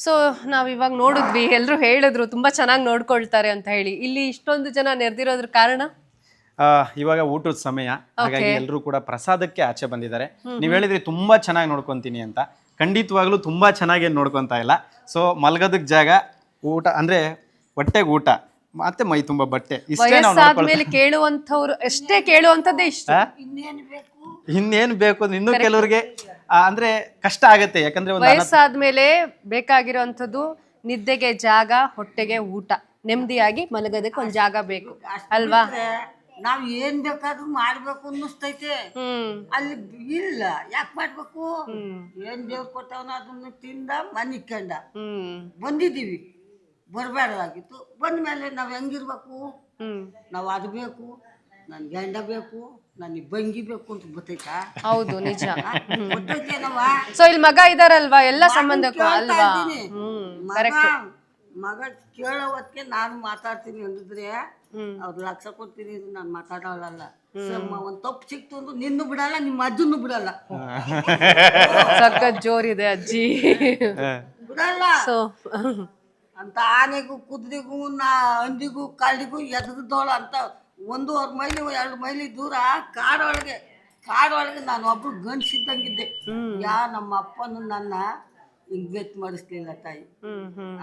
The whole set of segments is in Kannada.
ಸೊ ನಾವ್ ಇವಾಗ ನೋಡಿದ್ವಿ, ಎಲ್ರು ಹೇಳಿದ್ರು ತುಂಬಾ ಚೆನ್ನಾಗಿ ನೋಡ್ಕೊಳ್ತಾರೆ ಅಂತ ಹೇಳಿ. ಇಲ್ಲಿ ಇಷ್ಟೊಂದು ಜನ ನೆರೆದಿರೋದ್ರ ಕಾರಣ ಇವಾಗ ಊಟದ ಸಮಯ, ಹಾಗಾಗಿ ಎಲ್ಲರೂ ಕೂಡ ಪ್ರಸಾದಕ್ಕೆ ಆಚೆ ಬಂದಿದ್ದಾರೆ. ನೀವ್ ಹೇಳಿದ್ರಿ ತುಂಬಾ ಚೆನ್ನಾಗಿ ನೋಡ್ಕೊಂತೀನಿ ಅಂತ. ಖಂಡಿತವಾಗ್ಲೂ ತುಂಬಾ ಚೆನ್ನಾಗಿ ನೋಡ್ಕೊಂತ ಇಲ್ಲ. ಸೊ ಮಲ್ಗೋದಕ್ ಜಾಗ, ಊಟ ಅಂದ್ರೆ ಹೊಟ್ಟೆಗೆ ಊಟ, ಮತ್ತೆ ಮೈ ತುಂಬಾ ಬಟ್ಟೆ, ಇಷ್ಟೇ ನಾವು ವಯಸ್ಸಾದ್ಮೇಲೆ ಕೇಳುವಂತವ್ರು ಎಷ್ಟೇ ಕೇಳುವಂತದ್ದೇ ಇಷ್ಟ. ಇನ್ನೇನ್ ಬೇಕು ಇನ್ನು ಕೆಲವ್ರಿಗೆ ಅಂದ್ರೆ ಕಷ್ಟ ಆಗತ್ತೆ. ಯಾಕಂದ್ರೆ ವಯಸ್ಸಾದ್ಮೇಲೆ ಬೇಕಾಗಿರೋಂಥದ್ದು ನಿದ್ದೆಗೆ ಜಾಗ, ಹೊಟ್ಟೆಗೆ ಊಟ, ನೆಮ್ಮದಿಯಾಗಿ ಮಲಗೋದಕ್ಕೆ ಒಂದ್ ಜಾಗ ಬೇಕು ಅಲ್ವಾ? ನಾವ್ ಏನ್ ಬೇಕಾದ್ರೂ ಮಾಡ್ಬೇಕು ಅನ್ನಿಸ್ತೈತೆ. ಅಲ್ಲಿ ಇಲ್ಲ, ಯಾಕೆ ಮಾಡ್ಬೇಕು? ಏನ್ ದೇವ್ರು ಕೊಟ್ಟವನ ಅದನ್ನ ತಿಂದ ಮನಿಕಂಡ ಬಂದಿದ್ದೀವಿ. ಬರಬಾರ್ದಾಗಿತ್ತು. ಬಂದ್ಮೇಲೆ ನಾವ್ ಹೆಂಗಿರ್ಬೇಕು? ನಾವ್ ಅದು ಬೇಕು, ನನ್ ಗಂಡ ಬೇಕು, ನನಗೆ ಬಂಗಿ ಬೇಕು ಅಂತ ಗೊತ್ತೈತಾ? ಹೌದು, ನಿಜ. ಗೊತ್ತೈತೇನವ? ಸೊ ಇಲ್ಲಿ ಮಗ ಇದಾರಲ್ವಾ, ಎಲ್ಲ ಸಂಬಂಧಕ್ಕೂ ಅಲ್ವಾ? ಮಗ ಕೇಳೋ ಹೊತ್ತಿಗೆ ನಾನು ಮಾತಾಡ್ತೀನಿ ಅಂದಿದ್ರೆ ಅವ್ರು ಲಕ್ಷ ಕೊಡ್ತೀನಿ, ನಾನು ಮಾತಾಡೋಳಲ್ಲ. ಒಂದ್ ತಪ್ಪು ಸಿಕ್ತು ಅಂದ್ರೆ ನಿನ್ನೂ ಬಿಡಲ್ಲ, ನಿಮ್ಮ ಅಜ್ಜನ್ನು ಬಿಡಲ್ಲ. ಸಖತ್ ಜೋರಿದೆ ಅಜ್ಜಿ, ಬಿಡಲ್ಲ. ಸೊ ಅಂತ ಆನೆಗೂ ಕುದುರೆಗೂ ಹಂದಿಗೂ ಕಳ್ಳಿಗೂ ಎದ್ರದೋಳ ಅಂತ 1.5 ಮೈಲಿ 2 ಮೈಲಿ ದೂರ ಕಾಡೊಳಗೆ ನಾನು ಒಬ್ರು ಗಂಡ್ಸಿದ್ದಂಗಿದ್ದೆ. ನಮ್ಮ ಅಪ್ಪನು ನನ್ನ ಹಿಂಗ್ ಬೆತ್ ಮಾಡಿಸ್ಲಿಲ್ಲ ತಾಯಿ.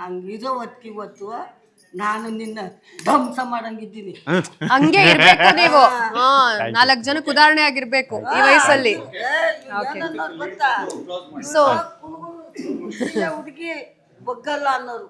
ಹಂಗಿರೋ ಹೊತ್ತಿಗೆ ಇವತ್ತು ನಾನು ನಿನ್ನ ಧ್ವಂಸ ಮಾಡಂಗಿದ್ದೀನಿ. ಹಂಗೆ ಇರ್ಬೇಕು ನೀವು. 4 ಜನಕ್ಕೆ ಉದಾಹರಣೆ ಆಗಿರ್ಬೇಕು ಈ ವಯಸ್ಸಲ್ಲಿ. ಗೊತ್ತಾ? ಸೊ ಹುಡುಗಿ ಬಗ್ಗಲ್ಲ ಅನ್ನೋರು.